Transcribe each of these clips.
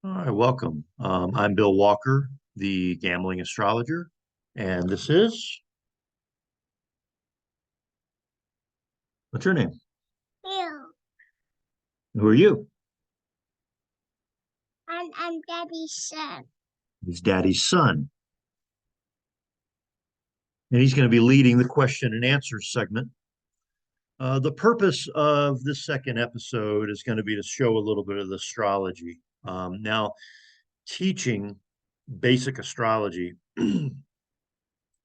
All right, welcome. I'm Bill Walker, the gambling astrologer, and this is, what's your name? Ew. Who are you? I'm Daddy's son. He's Daddy's son, and he's going to be leading the question and answer segment. The purpose of this second episode is going to be to show a little bit of the astrology. Now, teaching basic astrology that's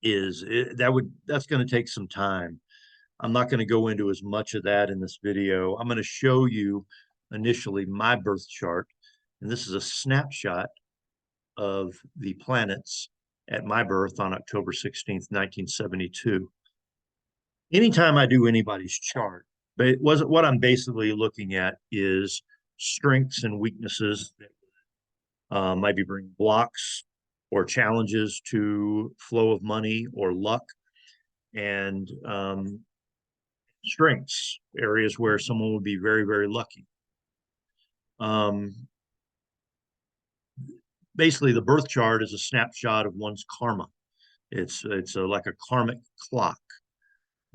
going to take some time. I'm not going to go into as much of that in this video. I'm going to show you initially my birth chart, and this is a snapshot of the planets at my birth on October 16th, 1972. Anytime I do anybody's chart, but it wasn't what I'm basically looking at is strengths and weaknesses that might be bring blocks or challenges to flow of money or luck, and strengths, areas where someone would be very, very lucky. Um, Basically, the birth chart is a snapshot of one's karma. It's like a karmic clock,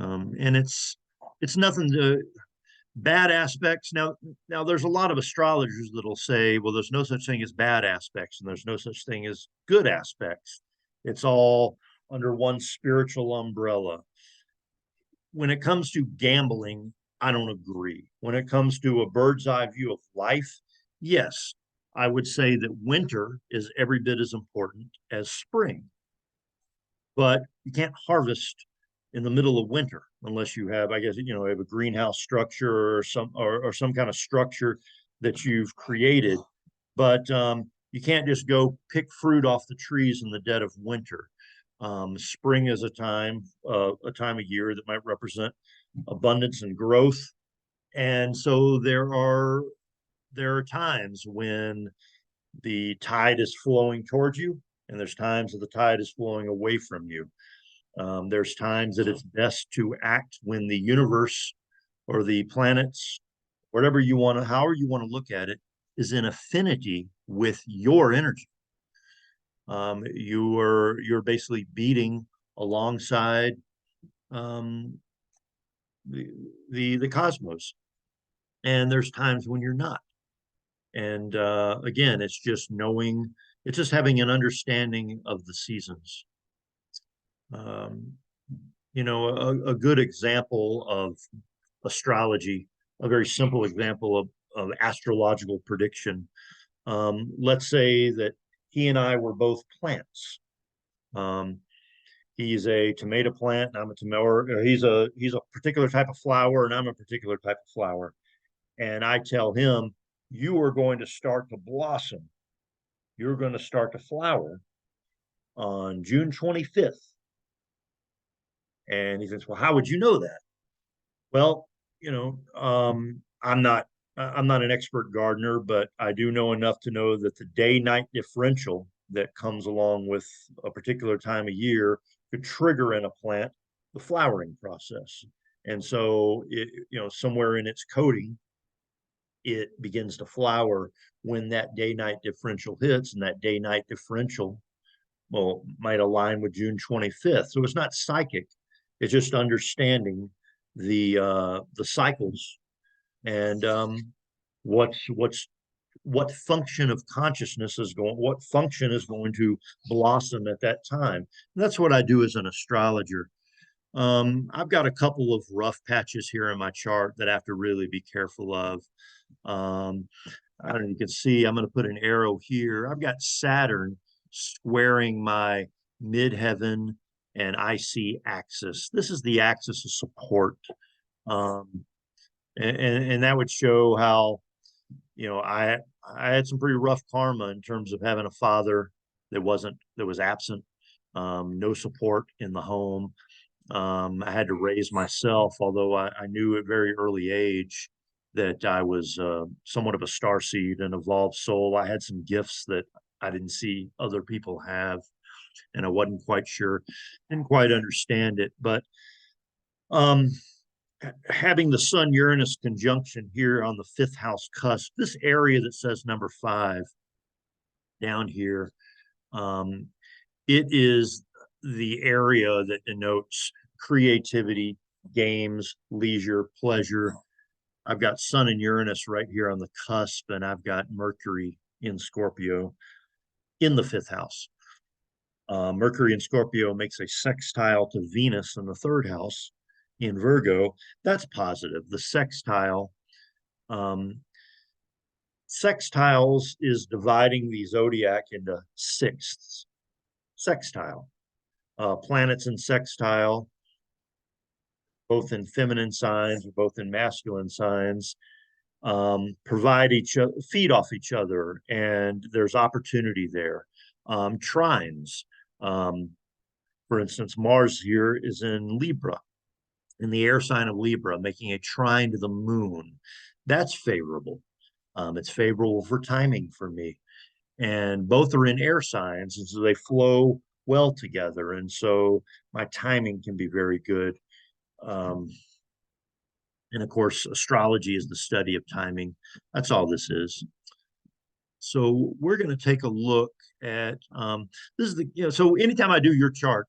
and it's nothing to bad aspects. Now there's a lot of astrologers that'll say, well, there's no such thing as bad aspects, and there's no such thing as good aspects. It's all under one spiritual umbrella. When it comes to gambling, I don't agree. When it comes to a bird's eye view of life, yes, I would say that winter is every bit as important as spring, but you can't harvest in the middle of winter unless you have, I guess, have a greenhouse structure or some kind of structure that you've created. But you can't just go pick fruit off the trees in the dead of winter. Spring is a time of year that might represent abundance and growth, and so there are times when the tide is flowing towards you, and there's times that the tide is flowing away from you. There's times that it's best to act when the universe or the planets, whatever you want to, however you want to look at it, is in affinity with your energy. You're basically beating alongside um, the cosmos, and there's times when you're not. And again, it's just having an understanding of the seasons. Um, a good example of astrology, a very simple example of astrological prediction. Let's say that he and I were both plants. Um, he's a tomato plant, and I'm a tomato. He's a particular type of flower, and I'm a particular type of flower. And I tell him, you are going to start to blossom. You're going to start to flower on June 25th. And he says, well, how would you know that? Well, I'm not an expert gardener, but I do know enough to know that the day-night differential that comes along with a particular time of year could trigger in a plant the flowering process. And so, somewhere in its coding, it begins to flower when that day-night differential hits, and that day-night differential, well, might align with June 25th. So it's not psychic; it's just understanding the cycles and what function of consciousness what function is going to blossom at that time. And that's what I do as an astrologer. I've got a couple of rough patches here in my chart that I have to really be careful of. um, I don't know, you can see I'm going to put an arrow here. I've got Saturn squaring my midheaven and IC axis. This is the axis of support. Um, and that would show how, I had some pretty rough karma in terms of having a father that was absent, no support in the home. I had to raise myself, although I knew at very early age that I was somewhat of a star seed, an evolved soul. I had some gifts that I didn't see other people have, and I wasn't quite sure, didn't quite understand it. But um, having the Sun Uranus conjunction here on the fifth house cusp, this area that says number 5, down here. It is the area that denotes creativity, games, leisure, pleasure. I've got Sun and Uranus right here on the cusp, and I've got Mercury in Scorpio in the fifth house. Mercury in Scorpio makes a sextile to Venus in the third house in Virgo. That's positive. The sextile, sextiles is dividing the zodiac into sixths. Sextile. Planets in sextile, both in feminine signs or both in masculine signs, provide each other, feed off each other, and there's opportunity there. Trines, for instance, Mars here is in Libra, in the air sign of Libra, making a trine to the moon. That's favorable. It's favorable for timing for me. And both are in air signs, and so they flow well together. And so my timing can be very good. And of course, astrology is the study of timing. That's all this is. So we're going to take a look at this is the so anytime I do your chart,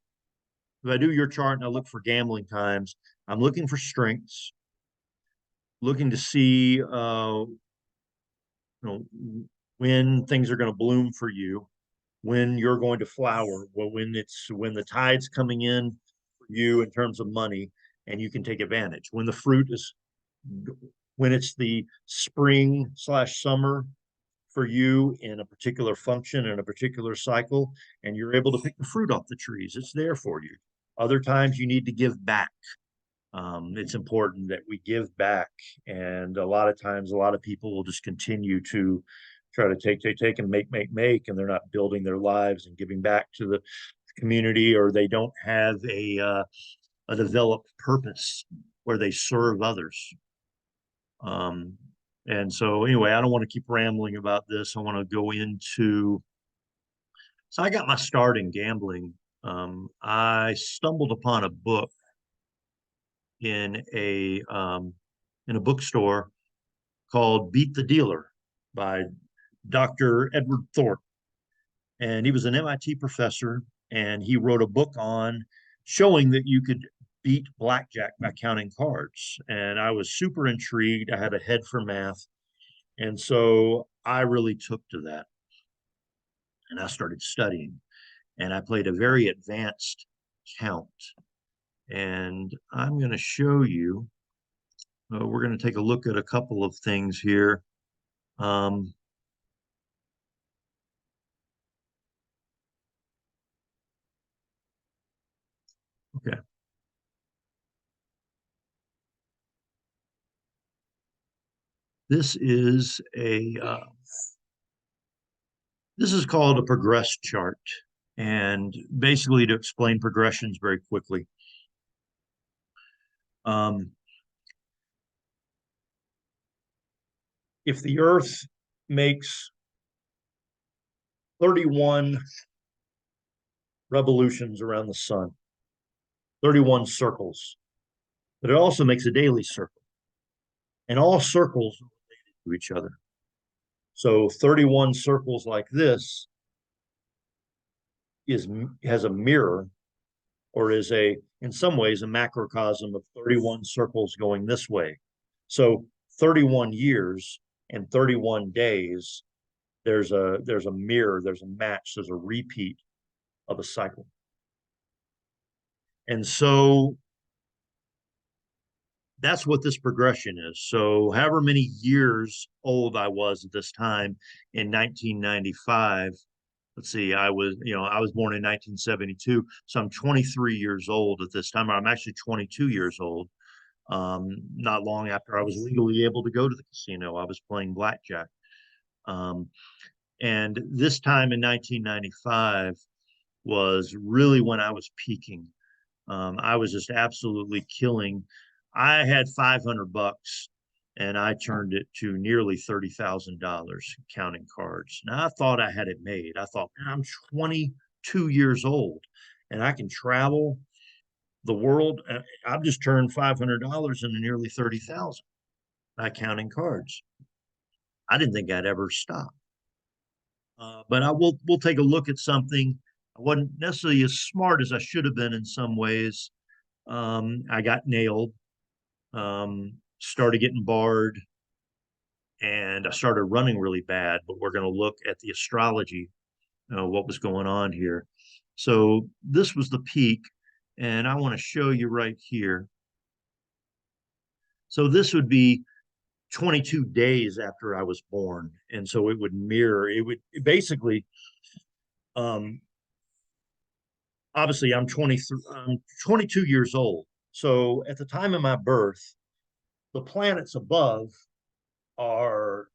if I do your chart and I look for gambling times, I'm looking for strengths, looking to see when things are going to bloom for you, when you're going to flower, when the tide's coming in for you in terms of money, and you can take advantage. When it's the spring/summer for you in a particular function in a particular cycle, and you're able to pick the fruit off the trees. It's there for you. Other times you need to give back. It's important that we give back. And a lot of times, a lot of people will just continue to try to take and make, and they're not building their lives and giving back to the community, or they don't have a developed purpose where they serve others. And so anyway, I don't want to keep rambling about this. I want to go into, so I got my start in gambling. I stumbled upon a book in a bookstore called Beat the Dealer by Dr. Edward Thorpe. And he was an MIT professor, and he wrote a book on showing that you could beat blackjack by counting cards. And I was super intrigued. I had a head for math. And so I really took to that. And I started studying. And I played a very advanced count. And I'm going to show you, we're going to take a look at a couple of things here. Okay. This is called a progress chart. And basically to explain progressions very quickly. If the Earth makes 31 revolutions around the sun, 31 circles, but it also makes a daily circle. And all circles are related to each other. So 31 circles like this has a mirror, or is in some ways a macrocosm of 31 circles going this way. So 31 years and 31 days, there's a mirror, there's a match, there's a repeat of a cycle. And so that's what this progression is. So however many years old I was at this time in 1995, let's see, I was born in 1972. So I'm 23 years old at this time. I'm actually 22 years old. Not long after I was legally able to go to the casino, I was playing blackjack. And this time in 1995 was really when I was peaking. I was just absolutely killing. I had $500 and I turned it to nearly $30,000 counting cards. Now I thought I had it made. I thought, man, I'm 22 years old and I can travel the world. I've just turned $500 into nearly 30,000 by counting cards. I didn't think I'd ever stop. But we'll take a look at something. I wasn't necessarily as smart as I should have been in some ways. I got nailed, started getting barred, and I started running really bad. But we're going to look at the astrology, what was going on here. So this was the peak, and I want to show you right here. So this would be 22 days after I was born. And so it would mirror, it would basically, um, obviously I'm 22 years old. So at the time of my birth, the planets above are,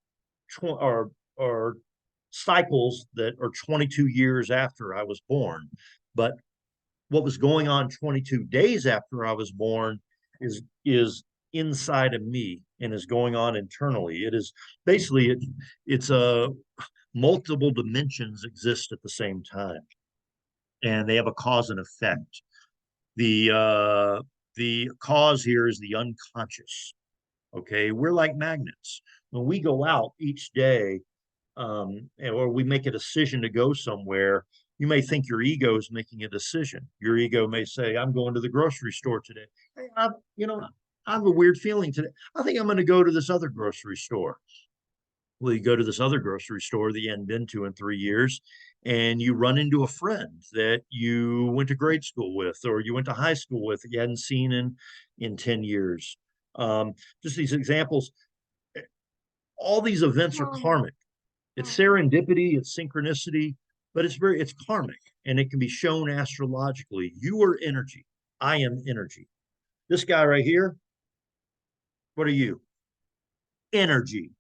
are, are cycles that are 22 years after I was born. But what was going on 22 days after I was born is inside of me and is going on internally. It is basically it's a multiple dimensions exist at the same time, and they have a cause and effect. The cause here is the unconscious. Okay, we're like magnets. When we go out each day, or we make a decision to go somewhere, you may think your ego is making a decision. Your ego may say, "I'm going to the grocery store today. Hey, I have a weird feeling today. I think I'm going to go to this other grocery store." Well, you go to this other grocery store that you hadn't been to in 3 years, and you run into a friend that you went to grade school with, or you went to high school with that you hadn't seen in 10 years. Just these examples. All these events are karmic. It's serendipity, it's synchronicity, but it's karmic, and it can be shown astrologically. You are energy. I am energy. This guy right here, what are you? Energy.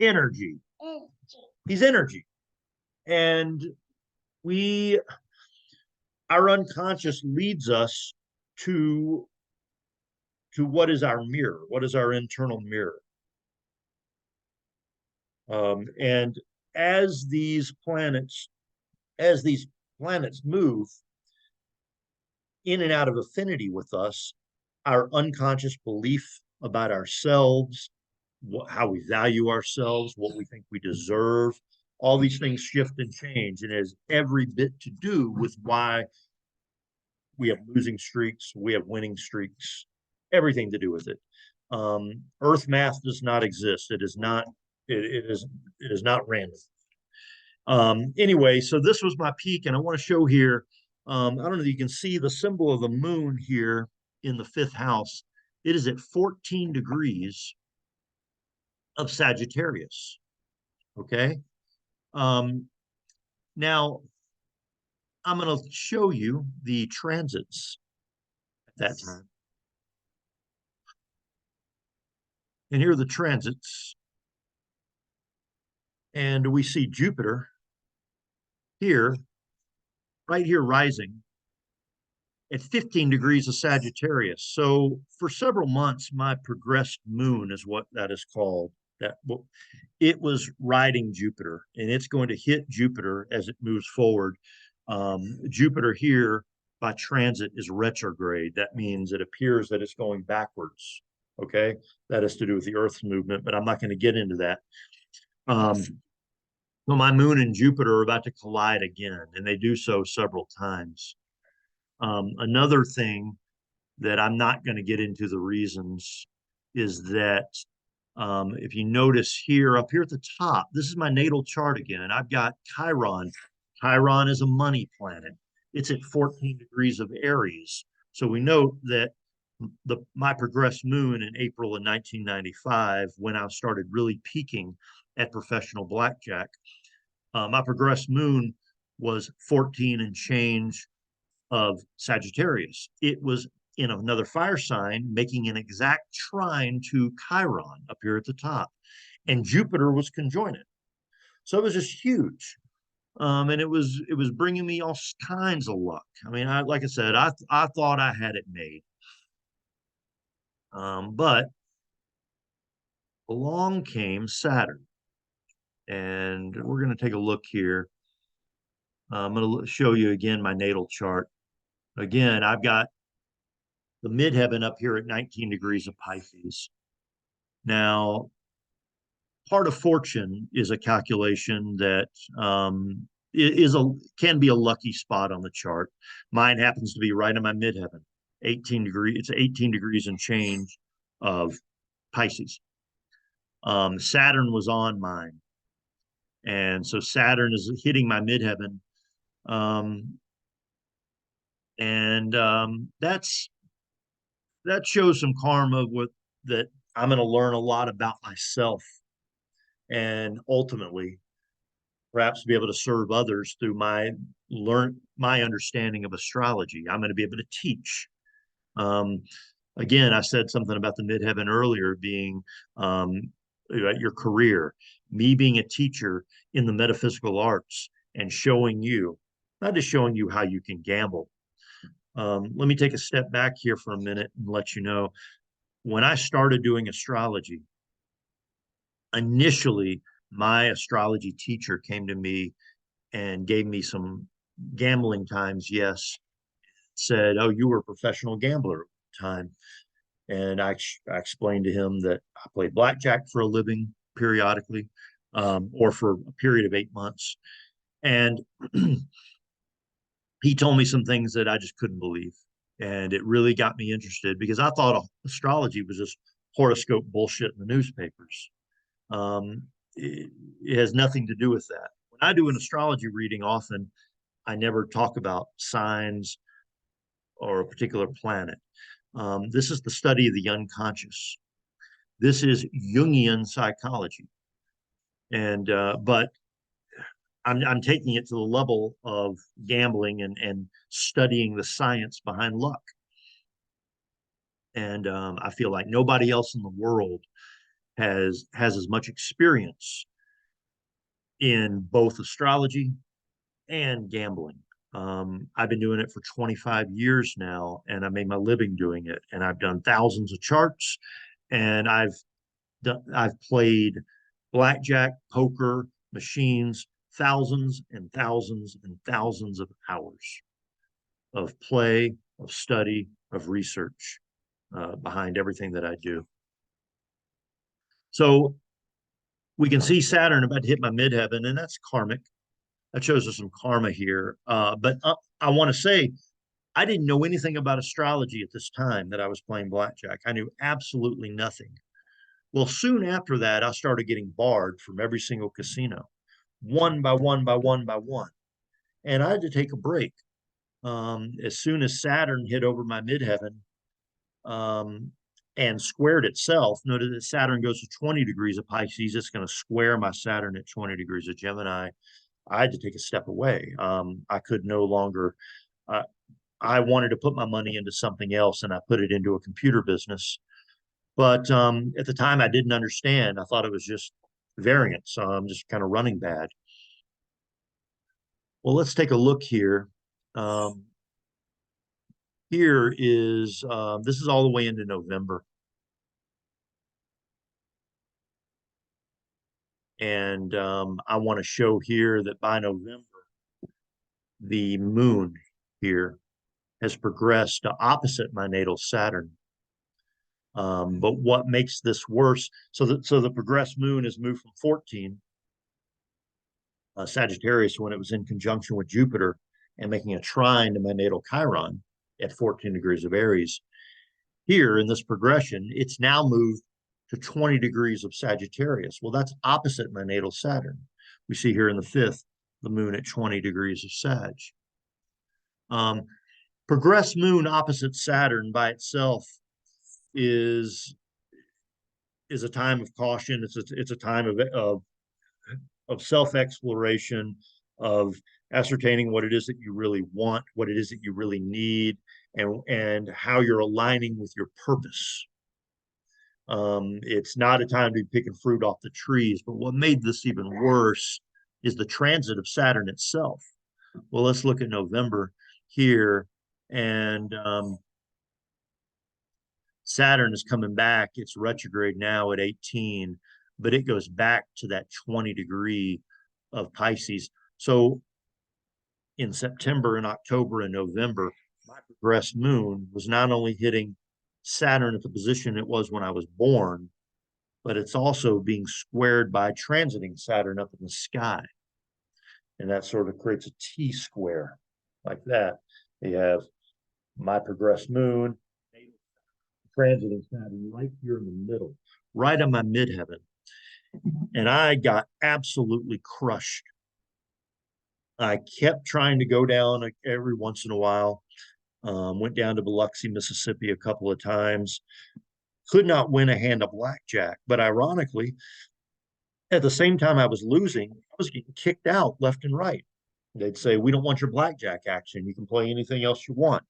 Energy. He's energy. And we our unconscious leads us to what is our mirror, what is our internal mirror. And as these planets as these planets move in and out of affinity with us, our unconscious belief about ourselves, how we value ourselves, what we think we deserve, all these things shift and change. And it has every bit to do with why we have losing streaks, we have winning streaks, everything to do with it. Earth math does not exist. It is not. It is not random. Anyway, so this was my peak, and I want to show here. I don't know if you can see the symbol of the moon here in the fifth house. It is at 14 degrees of Sagittarius. Okay. Now I'm going to show you the transits at that time. And here are the transits. And we see Jupiter here, right here, rising at 15 degrees of Sagittarius. So for several months, my progressed moon is what that is called. That it was riding Jupiter, and it's going to hit Jupiter as it moves forward. Jupiter here by transit is retrograde. That means it appears that it's going backwards. Okay, that has to do with the Earth's movement, but I'm not going to get into that. So my moon and Jupiter are about to collide again, and they do so several times. Another thing that I'm not going to get into the reasons is that if you notice here, up here at the top, this is my natal chart again, and I've got Chiron. Chiron is a money planet. It's at 14 degrees of Aries. So we note that my progressed moon in April of 1995, when I started really peaking at professional blackjack, my progressed moon was 14 and change of Sagittarius. It was in another fire sign, making an exact trine to Chiron up here at the top. And Jupiter was conjoined. So it was just huge. And it was bringing me all kinds of luck. I mean, like I said, I thought I had it made. But along came Saturn. And we're going to take a look here. I'm going to show you again my natal chart. Again, I've got the midheaven up here at 19 degrees of Pisces. Now, part of fortune is a calculation that is a can be a lucky spot on the chart. Mine happens to be right in my midheaven, 18 degrees. It's 18 degrees and change of Pisces. Saturn was on mine, and so Saturn is hitting my midheaven, um, and that shows some karma with that. I'm going to learn a lot about myself, and ultimately perhaps be able to serve others through my understanding of astrology. I'm going to be able to teach. Um, Again, I said something about the midheaven earlier being your career, me being a teacher in the metaphysical arts and showing you, not just showing you how you can gamble. Let me take a step back here for a minute and let you know when I started doing astrology, initially, my astrology teacher came to me and gave me some gambling times. Yes, said, "Oh, you were a professional gambler at the time." And I explained to him that I played blackjack for a living periodically, or for a period of 8 months. And he told me some things that I just couldn't believe. And it really got me interested because I thought astrology was just horoscope bullshit in the newspapers. It has nothing to do with that. When I do an astrology reading, often I never talk about signs or a particular planet. This is the study of the unconscious. This is Jungian psychology, and but I'm taking it to the level of gambling and studying the science behind luck. And I feel like nobody else in the world has as much experience in both astrology and gambling. I've been doing it for 25 years now, and I made my living doing it. And I've done thousands of charts, and I've played blackjack, poker, machines, thousands and thousands and thousands of hours of play, of study, of research behind everything that I do. So we can see Saturn about to hit my midheaven, and that's karmic. That shows us some karma here. But I want to say, I didn't know anything about astrology at this time that I was playing blackjack. I knew absolutely nothing. Well, soon after that, I started getting barred from every single casino, one by one by one by one. And I had to take a break. As soon as Saturn hit over my midheaven um, and squared itself, notice that Saturn goes to 20 degrees of Pisces. It's going to square my Saturn at 20 degrees of Gemini. I had to take a step away. I could no longer, I wanted to put my money into something else, and I put it into a computer business. But at the time, I didn't understand. I thought it was just variance. I'm just kind of running bad. Well, let's take a look here. Here is, this is all the way into November. And I want to show here that by November, the moon here has progressed to opposite my natal Saturn. But what makes this worse? So the progressed moon has moved from 14 Sagittarius when it was in conjunction with Jupiter and making a trine to my natal Chiron at 14 degrees of Aries. Here in this progression, it's now moved to 20 degrees of Sagittarius. Well, that's opposite my natal Saturn. We see here in the fifth, the moon at 20 degrees of Sag. Progressed moon opposite Saturn by itself is a time of caution. It's a time of self-exploration, of ascertaining what it is that you really want, what it is that you really need, and how you're aligning with your purpose. It's not a time to be picking fruit off the trees, but what made this even worse is the transit of Saturn itself. Well, let's look at November here, and Saturn is coming back. It's retrograde now at 18, but it goes back to that 20 degree of Pisces. So in September and October and November, my progressed moon was not only hitting Saturn at the position it was when I was born, but it's also being squared by transiting Saturn up in the sky. And that sort of creates a T square like that. You have my progressed moon transiting Saturn right here in the middle, right on my midheaven. And I got absolutely crushed. I kept trying to go down every once in a while. Went down to Biloxi, Mississippi a couple of times. Could not win a hand of blackjack. But ironically, at the same time I was losing, I was getting kicked out left and right. They'd say, "We don't want your blackjack action. You can play anything else you want."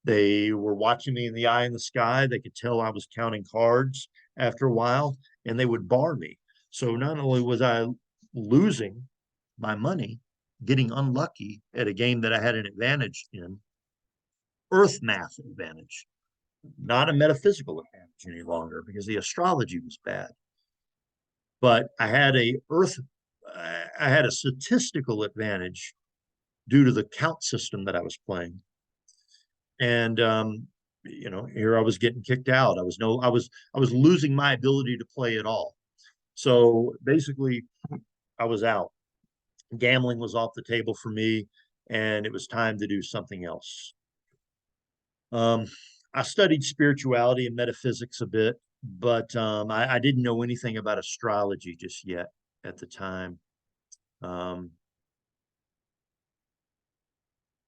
They were watching me in the eye in the sky. They could tell I was counting cards after a while, and they would bar me. So not only was I losing my money, getting unlucky at a game that I had an advantage in, earth math advantage, not a metaphysical advantage any longer because the astrology was bad. But I had a statistical advantage due to the count system that I was playing. And here I was getting kicked out. I was losing my ability to play at all. So basically, I was out. Gambling was off the table for me, and it was time to do something else. Um, I studied spirituality and metaphysics a bit, but I didn't know anything about astrology just yet at the time. Um,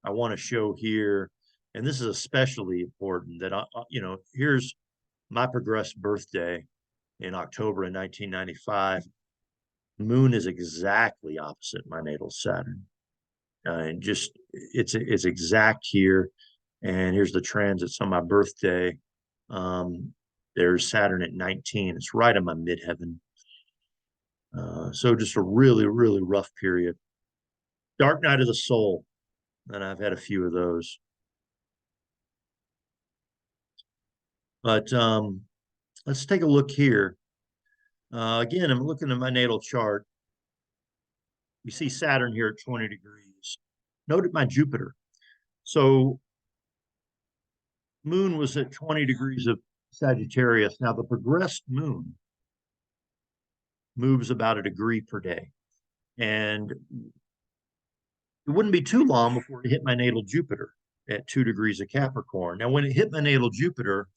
I want to show here, and this is especially important that here's my progressed birthday in October of 1995. Moon is exactly opposite my natal Saturn. And just it's exact here. And here's the transits on my birthday. There's Saturn at 19. It's right on my midheaven. So just a really, really rough period. Dark night of the soul. And I've had a few of those. But let's take a look here. Again, I'm looking at my natal chart. You see Saturn here at 20 degrees. Note my Jupiter. So moon was at 20 degrees of Sagittarius. Now the progressed moon moves about a degree per day. And it wouldn't be too long before it hit my natal Jupiter at 2 degrees of Capricorn. Now, when it hit my natal Jupiter,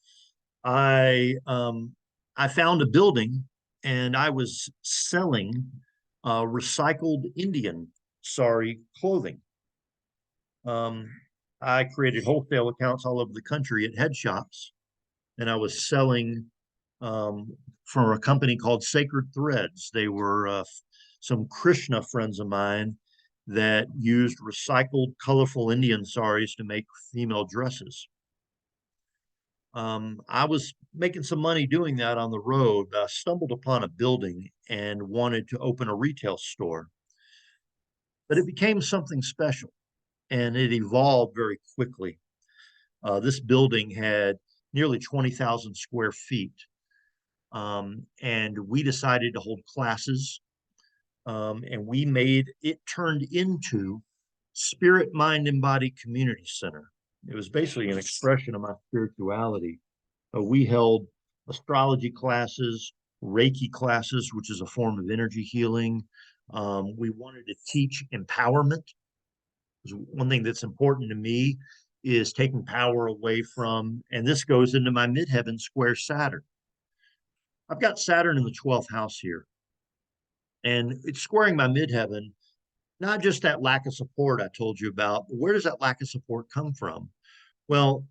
I found a building and I was selling recycled Indian sari clothing. I created wholesale accounts all over the country at head shops, and I was selling for a company called Sacred Threads. They were some Krishna friends of mine that used recycled, colorful Indian saris to make female dresses. I was making some money doing that on the road. I stumbled upon a building and wanted to open a retail store, but it became something special and it evolved very quickly. This building had nearly 20,000 square feet. And we decided to hold classes, and we made it turned into Spirit, Mind, and Body Community Center. It was basically an expression of my spirituality. We held astrology classes, Reiki classes, which is a form of energy healing. We wanted to teach empowerment. One thing that's important to me is taking power away from, and this goes into my midheaven square Saturn. I've got Saturn in the 12th house here, and it's squaring my midheaven. Not just that lack of support I told you about, but where does that lack of support come from? Well,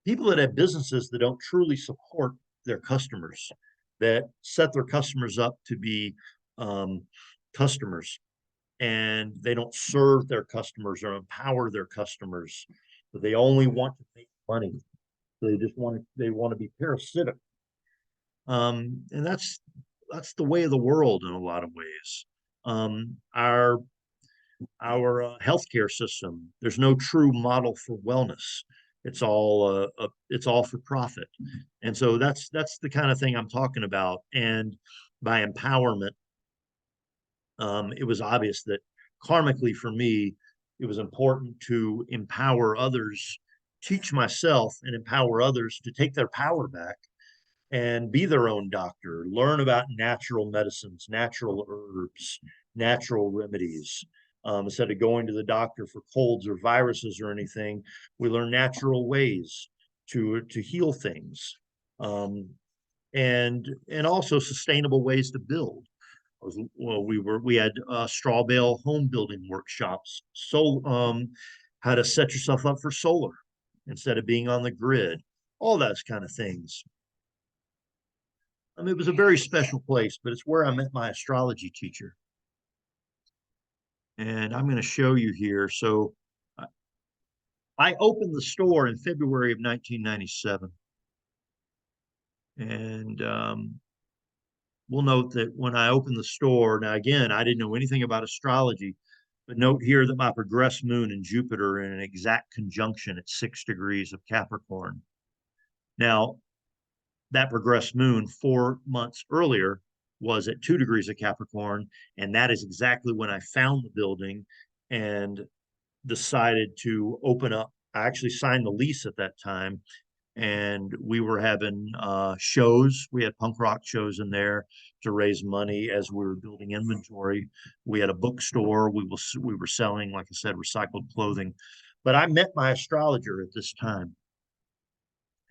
people that have businesses that don't truly support their customers, that set their customers up to be customers, and they don't serve their customers or empower their customers, but they only want to make money. They just want to be parasitic. And that's the way of the world in a lot of ways. Our healthcare system, there's no true model for wellness. It's all for profit, and so that's the kind of thing I'm talking about. And by empowerment, it was obvious that karmically for me, it was important to empower others, teach myself, and empower others to take their power back and be their own doctor, learn about natural medicines, natural herbs, natural remedies. Instead of going to the doctor for colds or viruses or anything, we learn natural ways to heal things, and also sustainable ways to build. Well, we had straw bale home building workshops. So how to set yourself up for solar instead of being on the grid, all those kind of things. It was a very special place, but it's where I met my astrology teacher. And I'm going to show you here. So I opened the store in February of 1997. And we'll note that when I opened the store, now again, I didn't know anything about astrology, but note here that my progressed moon and Jupiter are in an exact conjunction at 6 degrees of Capricorn. Now, that progressed moon 4 months earlier was at 2 degrees of Capricorn, and that is exactly when I found the building and decided to open up. I actually signed the lease at that time, and we were having shows. We had punk rock shows in there to raise money as we were building inventory. We had a bookstore. We were selling, like I said, recycled clothing. But I met my astrologer at this time,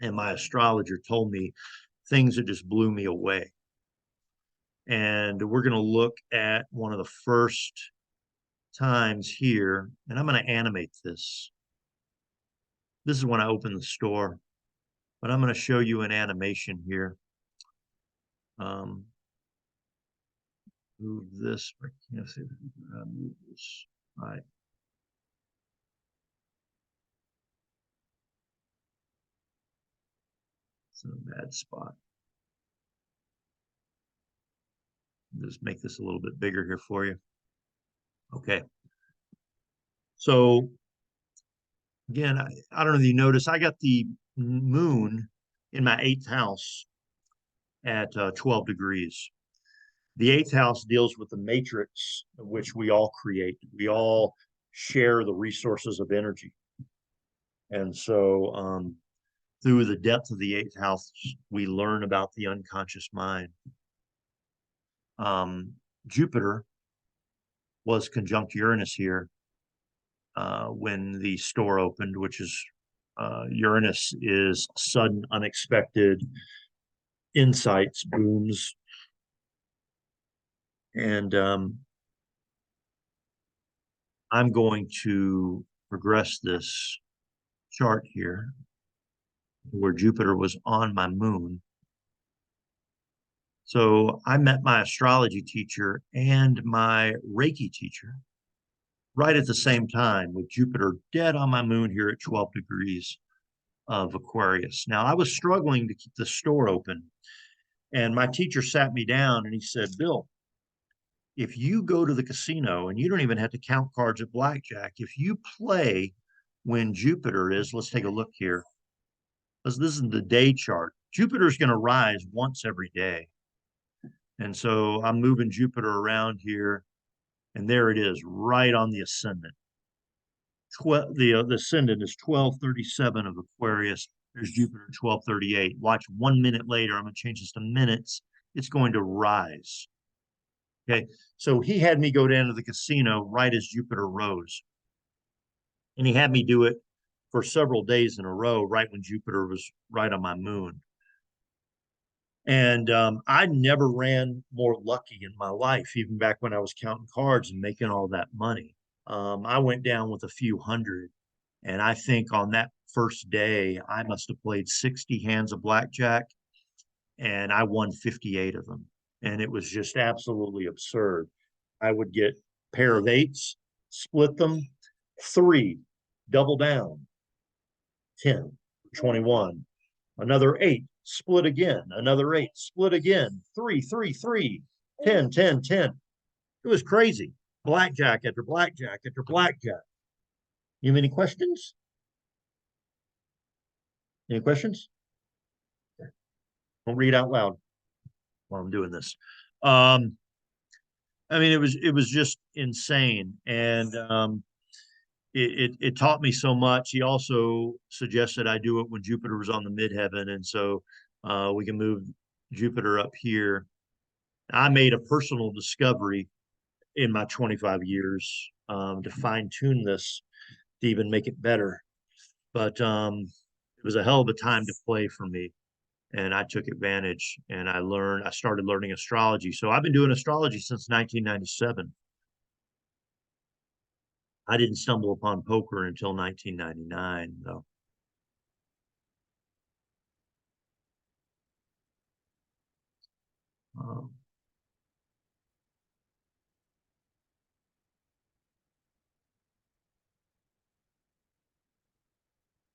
and my astrologer told me things that just blew me away. And we're going to look at one of the first times here, and I'm going to animate this. This is when I opened the store, but I'm going to show you an animation here. Move this. I can't see. Move this. All right. It's in a bad spot. Just make this a little bit bigger here for you. Okay. So again, I don't know if you notice, I got the moon in my 8th house at 12 degrees. The 8th house deals with the matrix of which we all create. We all share the resources of energy. And so through the depth of the 8th house, we learn about the unconscious mind. Jupiter was conjunct Uranus here when the store opened, which is Uranus is sudden, unexpected insights, booms. And I'm going to progress this chart here where Jupiter was on my moon. So I met my astrology teacher and my Reiki teacher right at the same time, with Jupiter dead on my moon here at 12 degrees of Aquarius. Now, I was struggling to keep the store open, and my teacher sat me down and he said, Bill, if you go to the casino and you don't even have to count cards at blackjack, if you play when Jupiter is, let's take a look here. This is the day chart. Jupiter's going to rise once every day. And so I'm moving Jupiter around here, and there it is, right on the ascendant. The ascendant is 1237 of Aquarius. There's Jupiter 1238. Watch 1 minute later, I'm going to change this to minutes. It's going to rise. Okay, so he had me go down to the casino right as Jupiter rose. And he had me do it for several days in a row, right when Jupiter was right on my moon. And I never ran more lucky in my life, even back when I was counting cards and making all that money. I went down with a few hundred. And I think on that first day, I must have played 60 hands of blackjack, and I won 58 of them. And it was just absolutely absurd. I would get a pair of eights, split them, 3, double down, 10, 21, another 8, split again, another 8, split again, 3, 3, 3, 10, 10, 10. It was crazy. Blackjack after blackjack after blackjack. You have any questions? Any questions? Don't read out loud while I'm doing this. I mean, it was just insane, and it taught me so much. He also suggested I do it when Jupiter was on the midheaven, and so We can move Jupiter up here. I made a personal discovery in my 25 years to fine tune this to even make it better. But it was a hell of a time to play for me. And I took advantage and I started learning astrology. So I've been doing astrology since 1997. I didn't stumble upon poker until 1999, though. Um,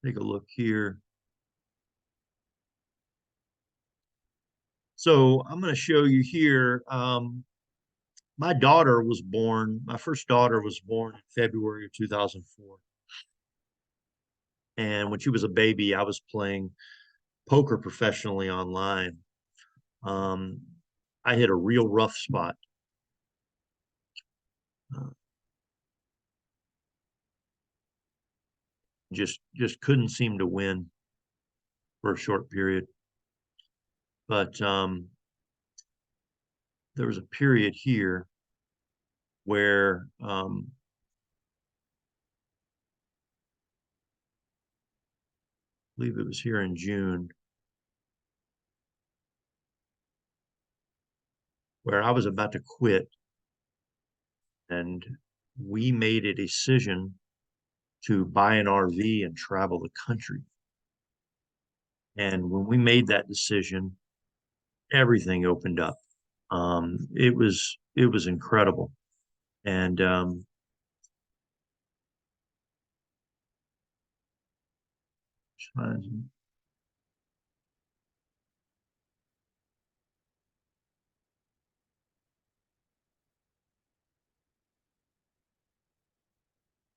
take a look here. So I'm going to show you here. My daughter was born, my first daughter was born in February of 2004. And when she was a baby, I was playing poker professionally online. Um, I hit a real rough spot. Uh, just couldn't seem to win for a short period. But there was a period here where I believe it was here in June, where I was about to quit, and we made a decision to buy an RV and travel the country. And when we made that decision, everything opened up. It was incredible. And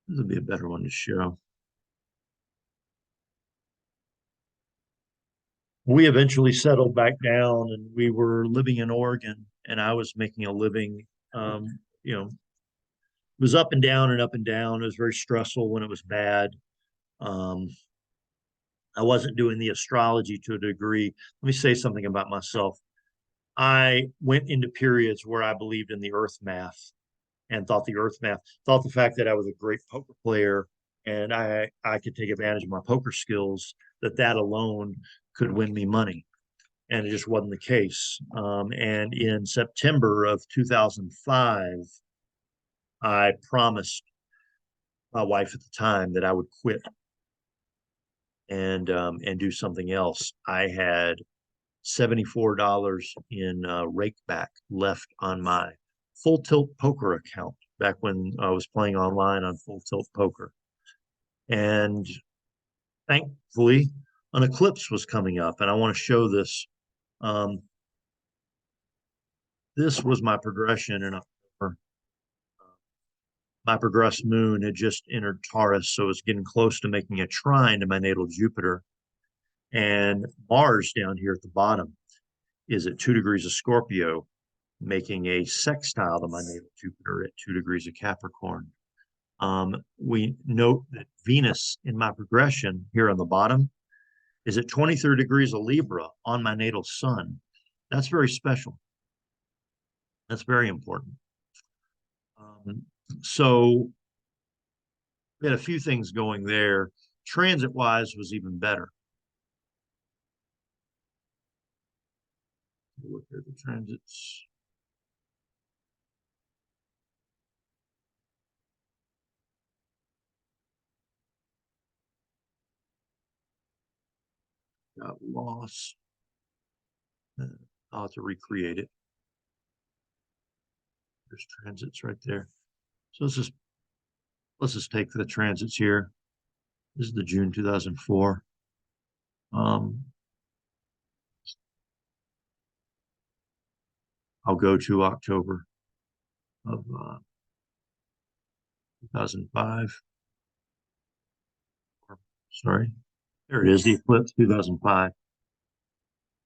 this will be a better one to show. We eventually settled back down and we were living in Oregon, and I was making a living. It was up and down and up and down. It was very stressful when it was bad. Um, I wasn't doing the astrology to a degree. Let me say something about myself. I went into periods where I believed in the earth math and thought the fact that I was a great poker player and I could take advantage of my poker skills, that alone could win me money. And it just wasn't the case. And in September of 2005, I promised my wife at the time that I would quit and do something else. I had $74 in rake back left on my full tilt poker account back when I was playing online on full tilt poker. And thankfully, an eclipse was coming up, and I want to show this. Um, this was my progression in October. My progressed moon had just entered Taurus, so it's getting close to making a trine to my natal Jupiter. And Mars down here at the bottom is at 2 degrees of Scorpio, making a sextile to my natal Jupiter at 2 degrees of Capricorn. We note that Venus in my progression here on the bottom is at 23 degrees of Libra on my natal sun. That's very special. That's very important. Um, so we had a few things going there. Transit wise was even better. Look at the transits. Got lost. I'll have to recreate it. There's transits right there. So let's just take the transits here. This is the June 2004. I'll go to October of 2005. Sorry, there it is, the eclipse 2005.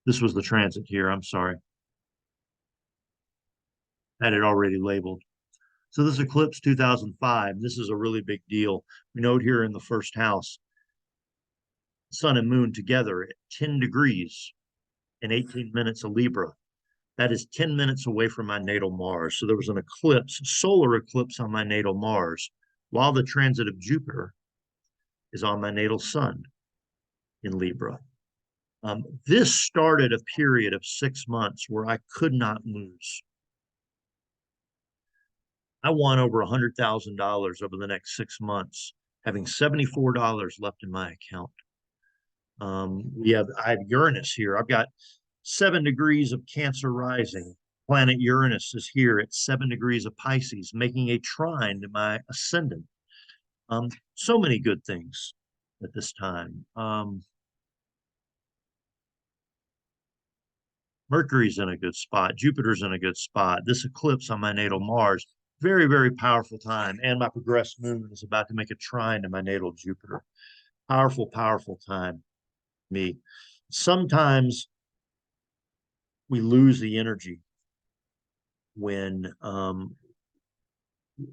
This was the transit here. I'm sorry. I had it already labeled. So this eclipse 2005, this is a really big deal. We note here in the first house, sun and moon together at 10 degrees and 18 minutes of Libra. That is 10 minutes away from my natal Mars. So there was an eclipse, solar eclipse on my natal Mars, while the transit of Jupiter is on my natal Sun in Libra. This started a period of 6 months where I could not lose. I won over $100,000 over the next 6 months, having $74 left in my account. I have Uranus here. I've got 7 degrees of Cancer rising. Planet Uranus is here at 7 degrees of Pisces, making a trine to my ascendant. So many good things at this time. Mercury's in a good spot. Jupiter's in a good spot. This eclipse on my natal Mars, very, very powerful time. And my progressed moon is about to make a trine to my natal Jupiter. Powerful, powerful time. Me. Sometimes we lose the energy when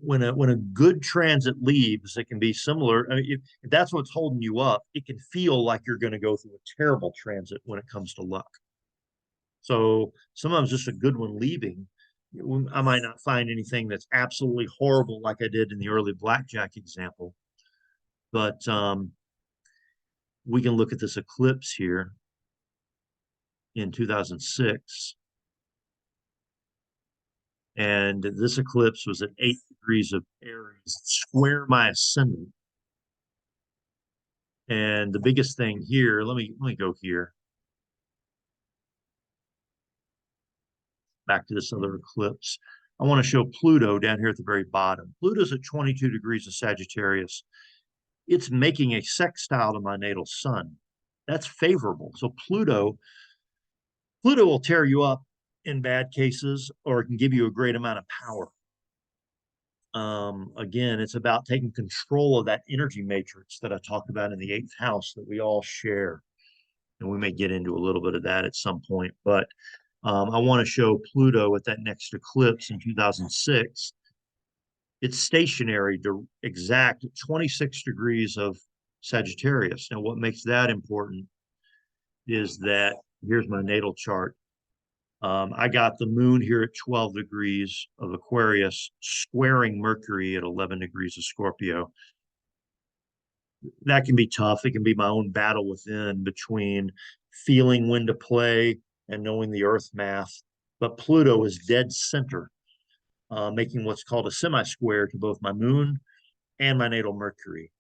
when a good transit leaves. It can be similar. I mean, if that's what's holding you up, it can feel like you're going to go through a terrible transit when it comes to luck. So sometimes just a good one leaving, I might not find anything that's absolutely horrible like I did in the early blackjack example, but we can look at this eclipse here in 2006. And this eclipse was at 8 degrees of Aries, square my ascendant. And the biggest thing here, let me go here. Back to this other eclipse. I want to show Pluto down here at the very bottom. Pluto's at 22 degrees of Sagittarius. It's making a sextile to my natal Sun. That's favorable. So Pluto will tear you up in bad cases, or it can give you a great amount of power. Again, it's about taking control of that energy matrix that I talked about in the 8th house that we all share. And we may get into a little bit of that at some point, but I want to show Pluto at that next eclipse in 2006. It's stationary to exact 26 degrees of Sagittarius. Now, what makes that important is that here's my natal chart. I got the moon here at 12 degrees of Aquarius, squaring Mercury at 11 degrees of Scorpio. That can be tough. It can be my own battle within between feeling when to play and knowing the earth math. But Pluto is dead center, making what's called a semi-square to both my moon and my natal Mercury.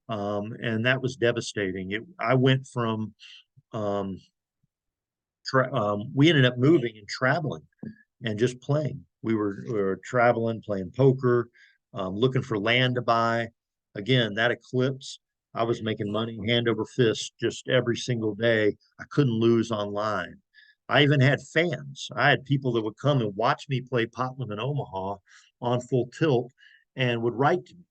And that was devastating. I went from, we ended up moving and traveling and just playing. We were traveling, playing poker, looking for land to buy. Again, that eclipse, I was making money hand over fist just every single day. I couldn't lose online. I even had fans. I had people that would come and watch me play Potlam in Omaha on full tilt and would write to me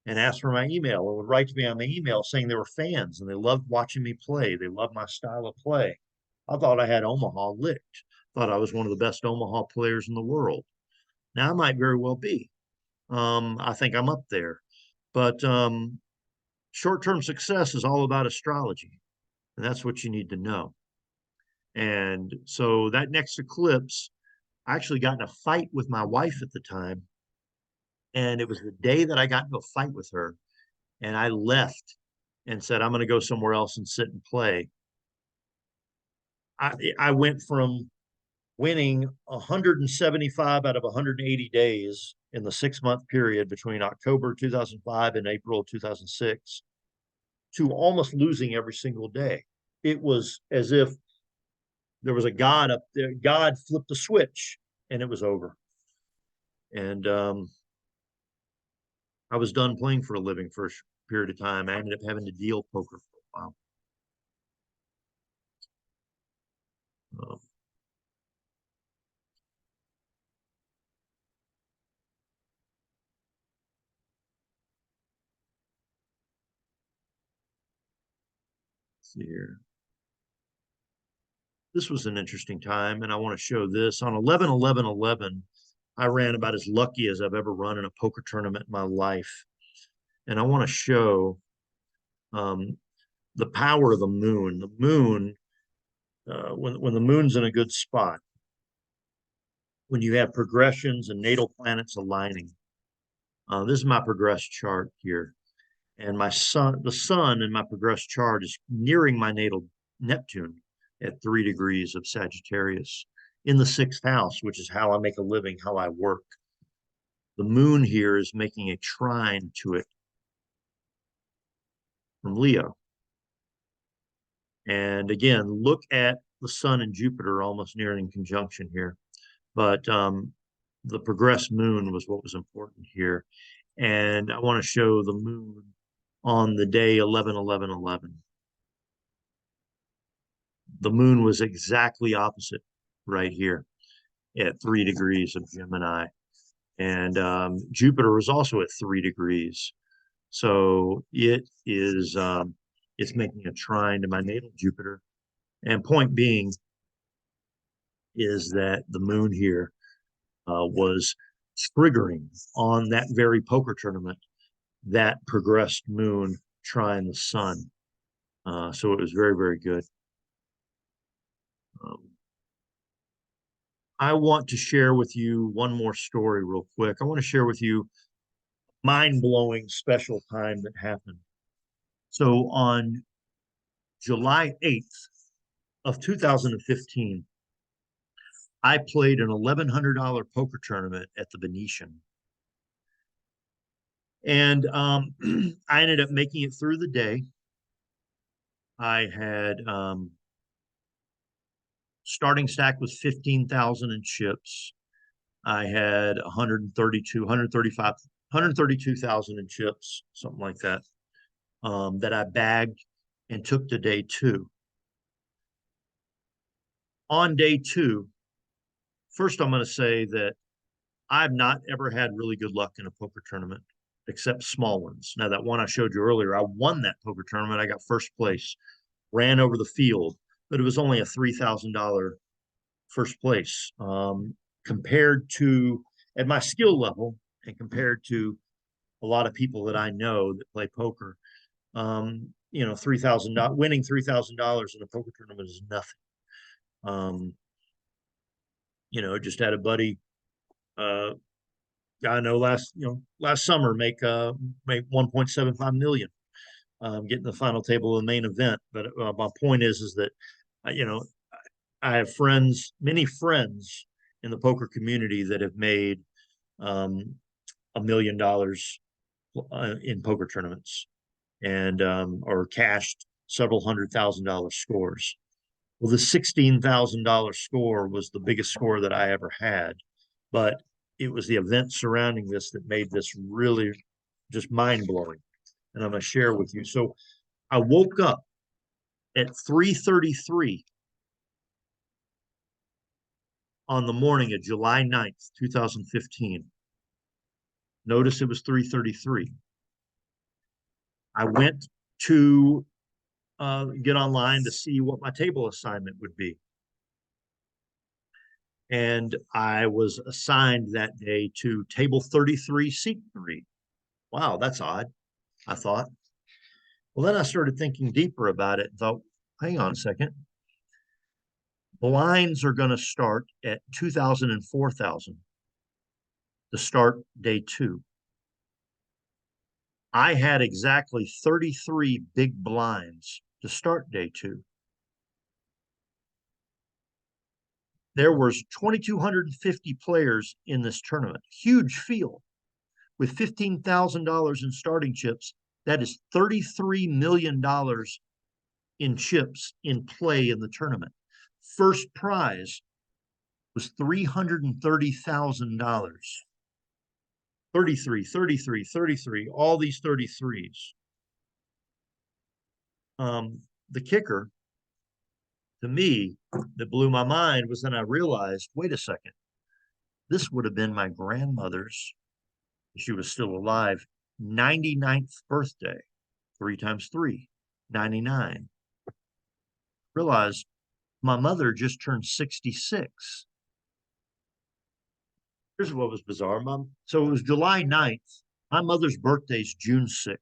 and ask for my email, or would write to me on my email saying they were fans and they loved watching me play. They loved my style of play. I thought I had Omaha licked. Thought I was one of the best Omaha players in the world. Now I might very well be. I think I'm up there. But short-term success is all about astrology. And that's what you need to know. And so that next eclipse, I actually got in a fight with my wife at the time. And it was the day that I got into a fight with her. And I left and said, I'm going to go somewhere else and sit and play. I went from winning 175 out of 180 days in the 6-month period between October 2005 and April 2006 to almost losing every single day. It was as if there was a God up there. God flipped a switch and it was over. And I was done playing for a living for a period of time. I ended up having to deal poker for a while. See here. This was an interesting time, and I want to show this. On 11/11/11, I ran about as lucky as I've ever run in a poker tournament in my life. And I want to show the power of the moon. The moon when the moon's in a good spot, when you have progressions and natal planets aligning. This is my progressed chart here. And the sun in my progressed chart is nearing my natal Neptune at 3 degrees of Sagittarius in the sixth house, which is how I make a living, how I work. The moon here is making a trine to it from Leo. And again, look at the sun and Jupiter almost nearing conjunction here. But the progressed moon was what was important here. And I want to show the moon on the day 11-11-11. The moon was exactly opposite right here at 3 degrees of Gemini. And Jupiter was also at 3 degrees. So it is, it's making a trine to my natal Jupiter. And point being is that the moon here was triggering on that very poker tournament that progressed moon trine the sun. So it was very, very good. I want to share with you one more story real quick. I want to share with you mind-blowing special time that happened. So on July 8th of 2015, I played an $1,100 poker tournament at the Venetian. And I ended up making it through the day. I had starting stack was 15,000 in chips. I had 132,000 in chips, something like that, that I bagged and took to day two. On day two, first I'm going to say that I've not ever had really good luck in a poker tournament, except small ones. Now, that one I showed you earlier, I won that poker tournament. I got first place, ran over the field, but it was only a $3,000 first place. Compared to, at my skill level, and compared to a lot of people that I know that play poker, you know, winning $3,000 in a poker tournament is nothing. You know, just had a buddy, I know last summer make 1.75 million, getting the final table of the main event. But my point is that, you know, I have many friends in the poker community that have made $1 million in poker tournaments and or cashed several $100,000 scores. Well, the $16,000 score was the biggest score that I ever had, but it was the event surrounding this that made this really just mind blowing. And I'm going to share with you. So I woke up at 3:33 on the morning of July 9th, 2015. Notice it was 3:33. I went to get online to see what my table assignment would be. And I was assigned that day to table 33, seat 3. Wow, that's odd, I thought. Well, then I started thinking deeper about it and thought, hang on a second. Blinds are going to start at 2,000 and 4,000 to start day two. I had exactly 33 big blinds to start day two. There was 2,250 players in this tournament, huge field with $15,000 in starting chips. That is $33 million in chips in play in the tournament. First prize was $330,000. 33, 33, 33, all these 33s. The kicker to me that blew my mind was then I realized, wait a second, this would have been my grandmother's, she was still alive, 99th birthday. 3 times 3, 99. Realized my mother just turned 66. Here's what was bizarre, Mom. So it was July 9th. My mother's birthday is June 6th.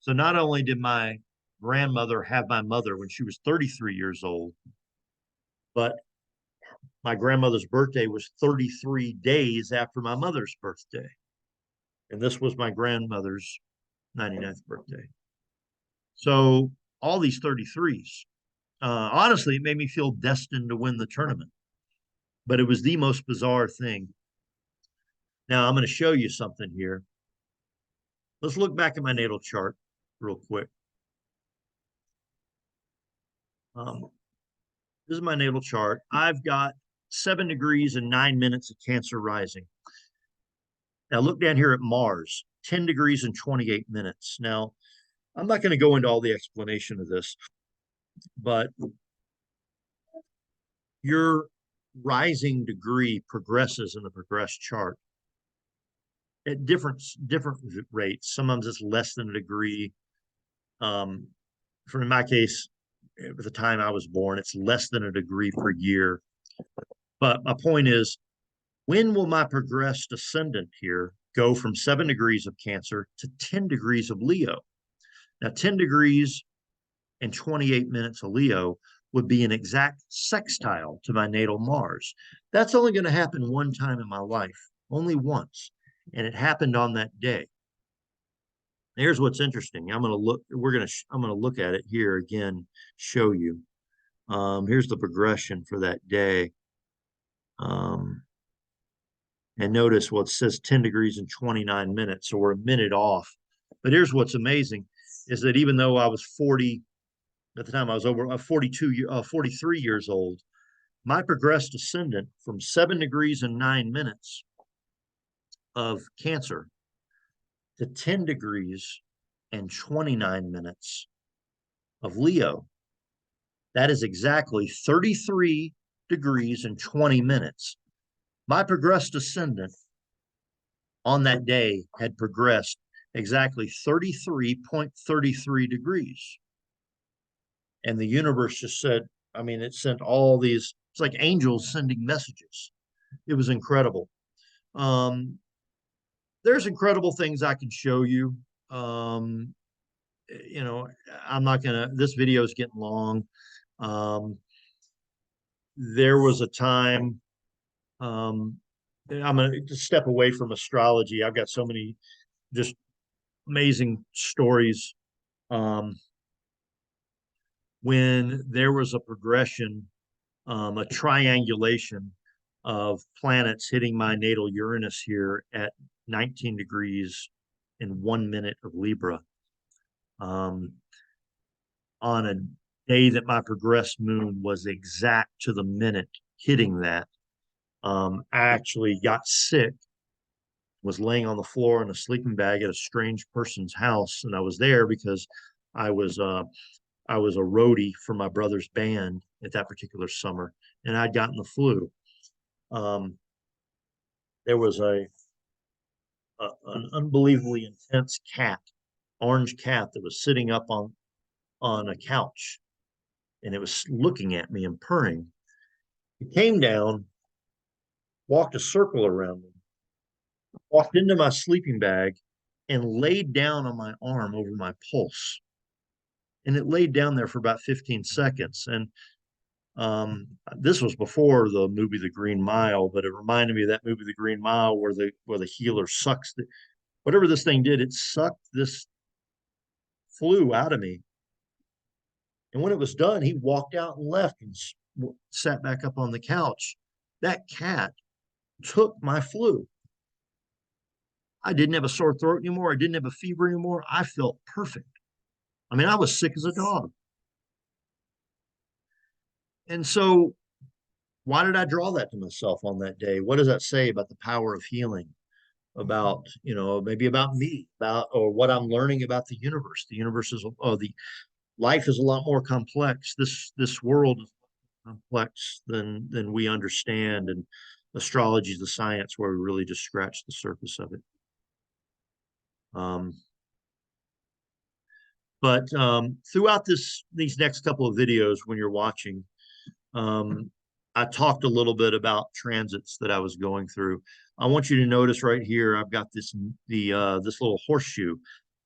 So not only did my grandmother have my mother when she was 33 years old, but my grandmother's birthday was 33 days after my mother's birthday. And this was my grandmother's 99th birthday. So all these 33s, honestly, it made me feel destined to win the tournament, but it was the most bizarre thing. Now I'm going to show you something here. Let's look back at my natal chart real quick. This is my natal chart. I've got 7 degrees and 9 minutes of Cancer rising. Now look down here at Mars, 10 degrees and 28 minutes. Now, I'm not going to go into all the explanation of this, but your rising degree progresses in the progress chart at different rates. Sometimes it's less than a degree. For in my case, at the time I was born, it's less than a degree per year. But my point is, when will my progressed ascendant here go from 7 degrees of Cancer to 10 degrees of Leo? Now, 10 degrees and 28 minutes of Leo would be an exact sextile to my natal Mars. That's only going to happen one time in my life, only once. And it happened on that day. Here's what's interesting. I'm going to look at it here again, show you. Here's the progression for that day. And notice, well, it says 10 degrees and 29 minutes, so we're a minute off. But here's what's amazing is that even though I was 40, at the time I was over 43 years old, my progressed ascendant from 7 degrees and 9 minutes of Cancer to 10 degrees and 29 minutes of Leo. That is exactly 33 degrees and 20 minutes. My progressed ascendant on that day had progressed exactly 33.33 degrees. And the universe just said, I mean, it sent all these, it's like angels sending messages. It was incredible. There's incredible things I can show you. You know, I'm not gonna, this video is getting long. There was a time, I'm gonna just step away from astrology. I've got so many just amazing stories. When there was a progression, a triangulation of planets hitting my natal Uranus here at 19 degrees in 1 minute of Libra. On a day that my progressed moon was exact to the minute hitting that, I actually got sick, was laying on the floor in a sleeping bag at a strange person's house, and I was there because I was a roadie for my brother's band at that particular summer, and I'd gotten the flu. There was an unbelievably intense cat, orange cat, that was sitting up on a couch, and it was looking at me and purring. It came down, walked a circle around me, walked into my sleeping bag, and laid down on my arm over my pulse. And it laid down there for about 15 seconds. And this was before the movie The Green Mile, but it reminded me of that movie The Green Mile where the healer sucks whatever this thing did, it sucked this flu out of me. And when it was done, he walked out and left and sat back up on the couch. That cat took my flu. I didn't have a sore throat anymore. I didn't have a fever anymore. I felt perfect. I mean, I was sick as a dog. And so why did I draw that to myself on that day? What does that say about the power of healing? About, you know, maybe about me, about, or what I'm learning about the universe. The universe is, the life is a lot more complex. This world is complex than we understand, and astrology is the science where we really just scratch the surface of it. But throughout these next couple of videos, when you're watching, I talked a little bit about transits that I was going through. I want you to notice right here, I've got this little horseshoe.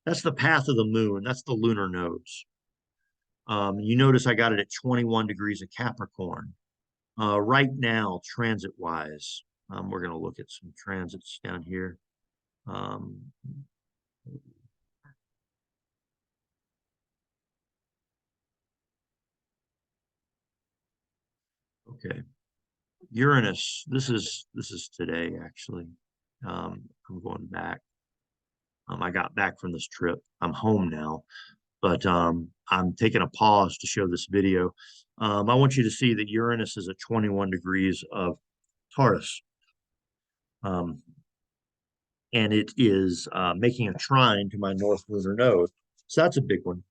That's the path of the moon. That's the lunar nodes. You notice I got it at 21 degrees of Capricorn. Right now, transit-wise, we're going to look at some transits down here. Okay. Uranus, this is today actually. I'm going back. I got back from this trip. I'm home now, but I'm taking a pause to show this video. I want you to see that Uranus is at 21 degrees of Taurus. And it is making a trine to my north lunar node. So that's a big one.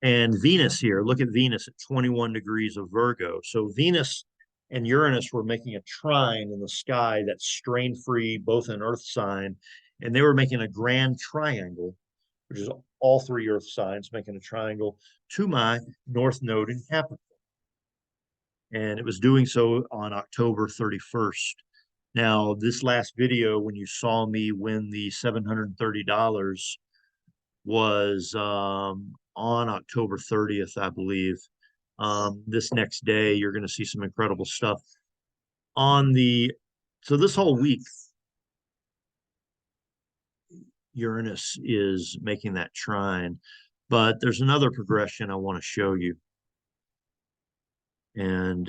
And Venus here, look at Venus at 21 degrees of Virgo. So Venus and Uranus were making a trine in the sky that's strain-free, both an earth sign, and they were making a grand triangle, which is all three earth signs making a triangle to my north node in Capricorn. And it was doing so on October 31st. Now, this last video, when you saw me win the $730, was on October 30th, I believe. This next day, you're going to see some incredible stuff. So this whole week, Uranus is making that trine, but there's another progression I want to show you. And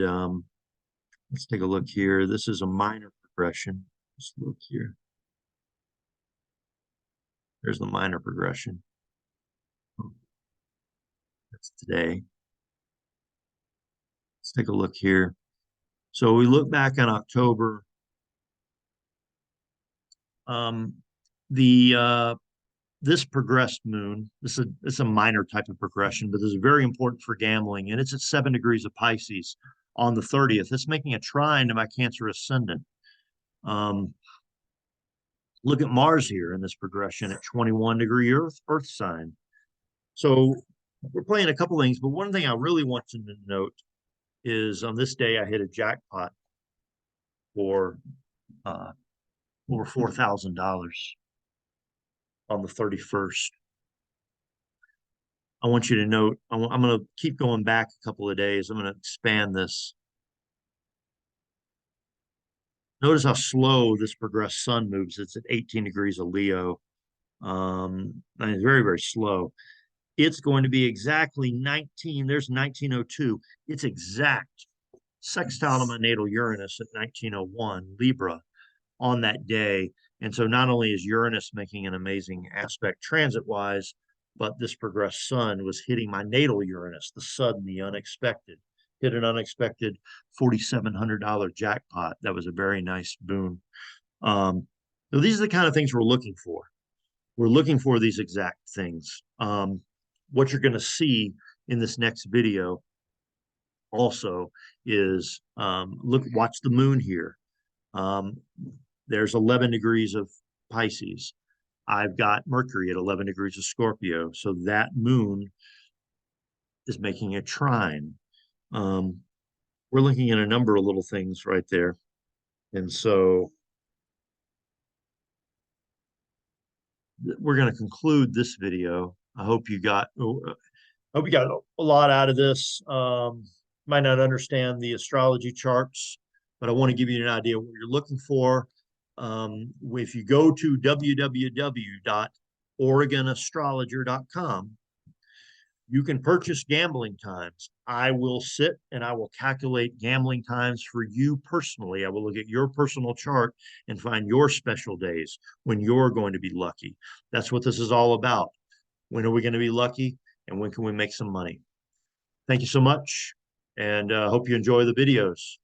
let's take a look here. This is a minor progression. Let's look here. There's the minor progression. That's today. Let's take a look here. So we look back on October. This progressed moon, it's a minor type of progression, but this is very important for gambling, and it's at 7 degrees of Pisces on the 30th. It's making a trine to my Cancer ascendant. Look at Mars here in this progression at 21-degree Earth sign. So we're playing a couple things, but one thing I really want you to note is on this day I hit a jackpot for over $4,000 on the 31st. I want you to note, I'm going to keep going back a couple of days. I'm going to expand this. Notice how slow this progressed sun moves. It's at 18 degrees of Leo. And it's very, very slow. It's going to be exactly 19. There's 1902. It's exact sextile to my natal Uranus at 1901, Libra, on that day. And so not only is Uranus making an amazing aspect transit-wise, but this progressed sun was hitting my natal Uranus, the sudden, the unexpected. Hit an unexpected $4,700 jackpot. That was a very nice boon. So these are the kind of things we're looking for. We're looking for these exact things. What you're going to see in this next video also is watch the moon here. There's 11 degrees of Pisces. I've got Mercury at 11 degrees of Scorpio. So that moon is making a trine. We're looking at a number of little things right there. And so we're going to conclude this video. I hope you got a lot out of this. Might not understand the astrology charts, but I want to give you an idea of what you're looking for. If you go to www.oregonastrologer.com, you can purchase gambling times. I will sit and I will calculate gambling times for you personally. I will look at your personal chart and find your special days when you're going to be lucky. That's what this is all about. When are we going to be lucky, and when can we make some money? Thank you so much, and hope you enjoy the videos.